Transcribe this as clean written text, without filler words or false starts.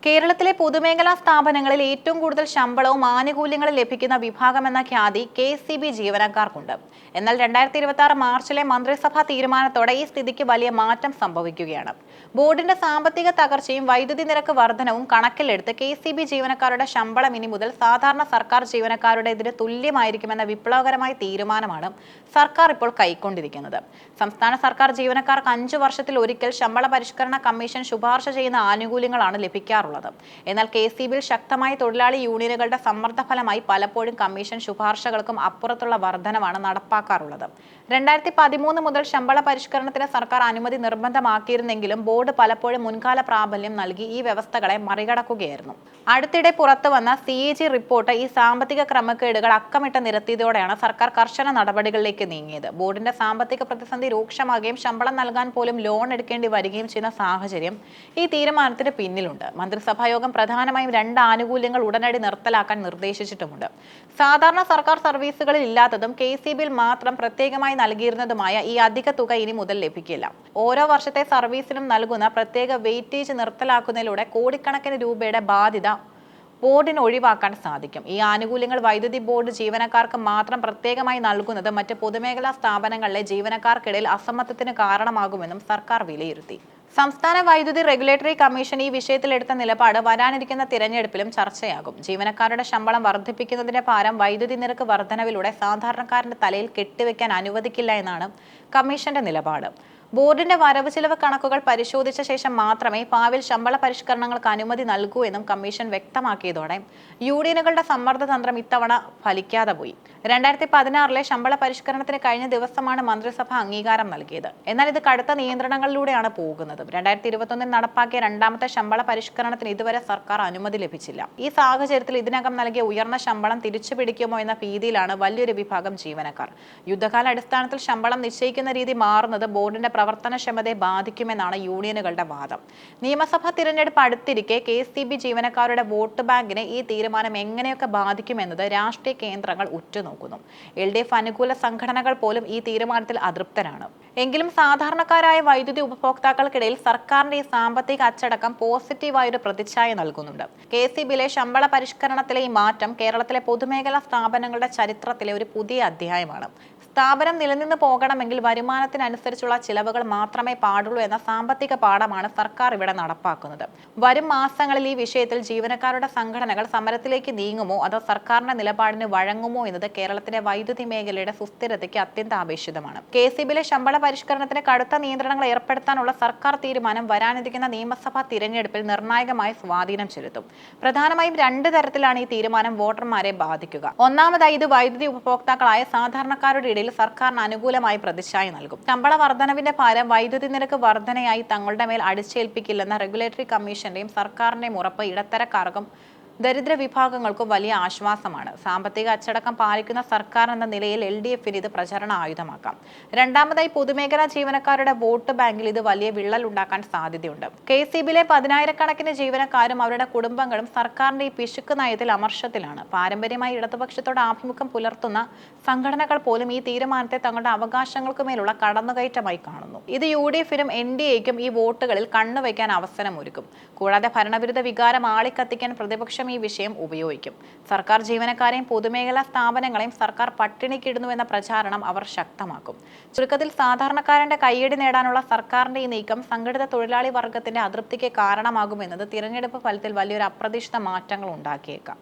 കേരളത്തിലെ പൊതുമേഖലാ സ്ഥാപനങ്ങളിൽ ഏറ്റവും കൂടുതൽ ശമ്പളവും ആനുകൂല്യങ്ങളും ലഭിക്കുന്ന വിഭാഗമെന്ന ഖ്യാതി കെ.എസ്.ഇ.ബി. ജീവനക്കാർക്കുണ്ട്. എന്നാൽ 2026 മാർച്ചിലെ മന്ത്രിസഭാ തീരുമാനത്തോടെ ഈ സ്ഥിതിക്ക് വലിയ മാറ്റം സംഭവിക്കുകയാണ്. ബോർഡിന്റെ സാമ്പത്തിക തകർച്ചയും വൈദ്യുതി നിരക്ക് വർധനവും കണക്കിലെടുത്ത് കെ.എസ്.ഇ.ബി. ജീവനക്കാരുടെ ശമ്പളം ഇനി മുതൽ സാധാരണ സർക്കാർ ജീവനക്കാരുടേതിന് തുല്യമായിരിക്കുമെന്ന വിപ്ലവകരമായ തീരുമാനമാണ് സർക്കാർ ഇപ്പോൾ കൈക്കൊണ്ടിരിക്കുന്നത്. സംസ്ഥാന സർക്കാർ ജീവനക്കാർക്ക് 5 വർഷത്തിൽ ഒരിക്കൽ ശമ്പള പരിഷ്കരണ കമ്മീഷൻ ശുപാർശ ചെയ്യുന്ന ആനുകൂല്യങ്ങളാണ് ലഭിക്കാറുള്ളത്. എന്നാൽ കെ.എസ്.ഇ.ബിയിൽ ശക്തമായ തൊഴിലാളി യൂണിയനുകളുടെ സമ്മർദ്ദ ഫലമായി പലപ്പോഴും കമ്മീഷൻ ശുപാർശകൾക്കും അപ്പുറത്തുള്ള വർധനവാണ് നടപ്പാക്കാറുള്ളത്. 2013 മുതൽ ശമ്പള പരിഷ്കരണത്തിന് സർക്കാർ അനുമതി നിർബന്ധമാക്കിയിരുന്നെങ്കിലും ബോർഡ് പലപ്പോഴും മുൻകാല പ്രാബല്യം നൽകി ഈ വ്യവസ്ഥകളെ മറികടക്കുകയായിരുന്നു. അടുത്തിടെ പുറത്തുവന്ന CAG റിപ്പോർട്ട് ഈ സാമ്പത്തിക ക്രമക്കേടുകൾ അക്കമിട്ട് നിരത്തിയതോടെയാണ് സർക്കാർ കർശന നടപടികളിലേക്ക് നീങ്ങിയത്. ബോർഡിന്റെ സാമ്പത്തിക പ്രതിസന്ധി രൂക്ഷമാകുകയും ശമ്പളം നൽകാൻ പോലും ലോൺ എടുക്കേണ്ടി വരികയും ചെയ്യുന്ന സാഹചര്യം ഈ തീരുമാനത്തിന് പിന്നിലുണ്ട്. മന്ത്രിസഭായോഗം പ്രധാനമായും 2 ആനുകൂല്യങ്ങൾ ഉടനടി നിർത്തലാക്കാൻ നിർദ്ദേശിച്ചിട്ടുമുണ്ട്. സാധാരണ സർക്കാർ സർവീസുകളിൽ ഇല്ലാത്തതും കെ.എസ്.ഇ.ബിയിൽ മാത്രം പ്രത്യേകമായി നൽകിയിരുന്നതുമായ ഈ അധിക തുക ഇനി മുതൽ ലഭിക്കില്ല. ഓരോ വർഷത്തെ സർവീസിനും നൽകുന്ന പ്രത്യേക വെയിറ്റേജ് നിർത്തലാക്കുന്നതിലൂടെ കോടിക്കണക്കിന് രൂപയുടെ ബാധ്യത ബോർഡിന് ഒഴിവാക്കാൻ സാധിക്കും. ഈ ആനുകൂല്യങ്ങൾ വൈദ്യുതി ബോർഡ് ജീവനക്കാർക്ക് മാത്രം പ്രത്യേകമായി നൽകുന്നത് മറ്റ് പൊതുമേഖലാ സ്ഥാപനങ്ങളിലെ ജീവനക്കാർക്കിടയിൽ അസമത്വത്തിന് കാരണമാകുമെന്നും സർക്കാർ വിലയിരുത്തി. സംസ്ഥാന വൈദ്യുതി റെഗുലേറ്ററി കമ്മീഷൻ ഈ വിഷയത്തിൽ എടുത്ത നിലപാട് വരാനിരിക്കുന്ന തിരഞ്ഞെടുപ്പിലും ചർച്ചയാകും. ജീവനക്കാരുടെ ശമ്പളം വർദ്ധിപ്പിക്കുന്നതിന്റെ ഭാരം വൈദ്യുതി നിരക്ക് വർധനവിലൂടെ സാധാരണക്കാരന്റെ തലയിൽ കെട്ടിവെക്കാൻ അനുവദിക്കില്ല എന്നാണ് കമ്മീഷന്റെ നിലപാട്. ബോർഡിന്റെ വരവ് ചിലവ് കണക്കുകൾ പരിശോധിച്ച ശേഷം മാത്രമേ ഭാവിയിൽ ശമ്പള പരിഷ്കരണങ്ങൾക്ക് അനുമതി നൽകൂ എന്നും കമ്മീഷൻ വ്യക്തമാക്കിയതോടെ യൂണിയനുകളുടെ സമ്മർദ്ദ തന്ത്രം ഇത്തവണ ഫലിക്കാതെ പോയി. 2016 ശമ്പള പരിഷ്കരണത്തിന് കഴിഞ്ഞ ദിവസമാണ് മന്ത്രിസഭ അംഗീകാരം നൽകിയത്. എന്നാൽ ഇത് കടുത്ത നിയന്ത്രണങ്ങളിലൂടെയാണ് പോകുന്നത്. 2021 നടപ്പാക്കിയ 2ാമത്തെ ശമ്പള പരിഷ്കരണത്തിന് ഇതുവരെ സർക്കാർ അനുമതി ലഭിച്ചില്ല. ഈ സാഹചര്യത്തിൽ ഇതിനകം നൽകിയ ഉയർന്ന ശമ്പളം തിരിച്ചുപിടിക്കുമോ എന്ന ഭീതിയിലാണ് വലിയൊരു വിഭാഗം ജീവനക്കാർ. യുദ്ധകാല അടിസ്ഥാനത്തിൽ ശമ്പളം നിശ്ചയിക്കുന്ന രീതി മാറുന്നത് ബോർഡിന്റെ പ്രവർത്തനക്ഷമതയെ ബാധിക്കുമെന്നാണ് യൂണിയനുകളുടെ വാദം. നിയമസഭാ തിരഞ്ഞെടുപ്പ് അടുത്തിരിക്കെ കെ.എസ്.ഇ.ബി. ജീവനക്കാരുടെ വോട്ട് ബാങ്കിനെ ഈ തീരുമാനം എങ്ങനെയൊക്കെ ബാധിക്കുമെന്നത് രാഷ്ട്രീയ കേന്ദ്രങ്ങൾ ഉറ്റുനോക്കുന്നു. LDF അനുകൂല സംഘടനകൾ പോലും ഈ തീരുമാനത്തിൽ അതൃപ്തരാണ്. എങ്കിലും സാധാരണക്കാരായ വൈദ്യുതി ഉപഭോക്താക്കൾക്കിടയിൽ സർക്കാരിന്റെ ഈ സാമ്പത്തിക അച്ചടക്കം പോസിറ്റീവായൊരു പ്രതിച്ഛായ നൽകുന്നുണ്ട്. കെ.എസ്.ഇ.ബിയിലെ ശമ്പള പരിഷ്കരണത്തിലെ ഈ മാറ്റം കേരളത്തിലെ പൊതുമേഖലാ സ്ഥാപനങ്ങളുടെ ചരിത്രത്തിലെ ഒരു പുതിയ അധ്യായമാണ്. സ്ഥാപനം നിലനിന്ന് പോകണമെങ്കിൽ വരുമാനത്തിനനുസരിച്ചുള്ള ചിലവുകൾ മാത്രമേ പാടുള്ളൂ എന്ന സാമ്പത്തിക പാഠമാണ് സർക്കാർ ഇവിടെ നടപ്പാക്കുന്നത്. വരും മാസങ്ങളിൽ ഈ വിഷയത്തിൽ ജീവനക്കാരുടെ സംഘടനകൾ സമരത്തിലേക്ക് നീങ്ങുമോ അതോ സർക്കാരിന്റെ നിലപാടിന് വഴങ്ങുമോ എന്നത് കേരളത്തിലെ വൈദ്യുതി മേഖലയുടെ സുസ്ഥിരതയ്ക്ക് അത്യന്താപേക്ഷിതമാണ്. കെ.എസ്.ഇ.ബിയിലെ ശമ്പള പരിഷ്കരണത്തിന് കടുത്ത നിയന്ത്രണങ്ങൾ ഏർപ്പെടുത്താനുള്ള സർക്കാർ തീരുമാനം വരാനിരിക്കുന്ന നിയമസഭാ തിരഞ്ഞെടുപ്പിൽ നിർണായകമായ സ്വാധീനം ചെലുത്തും. പ്രധാനമായും 2 തരത്തിലാണ് ഈ തീരുമാനം വോട്ടർമാരെ ബാധിക്കുക. ഒന്നാമതായി ഇത് വൈദ്യുതി ഉപഭോക്താക്കളായ സാധാരണക്കാരുടെ ഇടയിൽ സർക്കാരിന് അനുകൂലമായി പ്രതിച്ഛായ നൽകും. ശമ്പള വർധനവിന്റെ ഭാരം വൈദ്യുതി നിരക്ക് വർധനയായി തങ്ങളുടെ മേൽ അടിച്ചേൽപ്പിക്കില്ലെന്ന റെഗുലേറ്ററി കമ്മീഷന്റെയും സർക്കാരിന്റെയും ഉറപ്പ് ഇടത്തരക്കാർക്കും ദരിദ്ര വിഭാഗങ്ങൾക്കും വലിയ ആശ്വാസമാണ്. സാമ്പത്തിക അച്ചടക്കം പാലിക്കുന്ന സർക്കാർ എന്ന നിലയിൽ LDFന് ഇത് പ്രചരണ ആയുധമാക്കാം. രണ്ടാമതായി പൊതുമേഖലാ ജീവനക്കാരുടെ വോട്ട് ബാങ്കിൽ ഇത് വലിയ വിള്ളൽ ഉണ്ടാക്കാൻ സാധ്യതയുണ്ട്. കെ.എസ്.ഇ.ബിയിലെ 10,000-കണക്കിന് ജീവനക്കാരും അവരുടെ കുടുംബങ്ങളും സർക്കാരിന്റെ ഈ പിശുക്ക് നയത്തിൽ അമർഷത്തിലാണ്. പാരമ്പര്യമായി ഇടതുപക്ഷത്തോട് ആഭിമുഖ്യം പുലർത്തുന്ന സംഘടനകൾ പോലും ഈ തീരുമാനത്തെ തങ്ങളുടെ അവകാശങ്ങൾക്കുമേലുള്ള കടന്നുകയറ്റമായി കാണുന്നു. ഇത് UDFനും NDAയ്ക്കും ഈ വോട്ടുകളിൽ കണ്ണുവയ്ക്കാൻ അവസരമൊരുക്കും. കൂടാതെ ഭരണവിരുദ്ധ വികാരം ആളിക്കത്തിക്കാൻ പ്രതിപക്ഷം ഈ വിഷയം ഉപയോഗിക്കും. സർക്കാർ ജീവനക്കാരെയും പൊതുമേഖലാ സ്ഥാപനങ്ങളെയും സർക്കാർ പട്ടിണിക്കിടുന്നുവെന്ന പ്രചാരണം അവർ ശക്തമാക്കും. ചുരുക്കത്തിൽ സാധാരണക്കാരന്റെ കയ്യടി നേടാനുള്ള സർക്കാരിന്റെ ഈ നീക്കം സംഘടിത തൊഴിലാളി വർഗത്തിന്റെ അതൃപ്തിക്ക് കാരണമാകുമെന്നത് തിരഞ്ഞെടുപ്പ് ഫലത്തിൽ വലിയൊരു അപ്രതീക്ഷിത മാറ്റങ്ങൾ ഉണ്ടാക്കിയേക്കാം.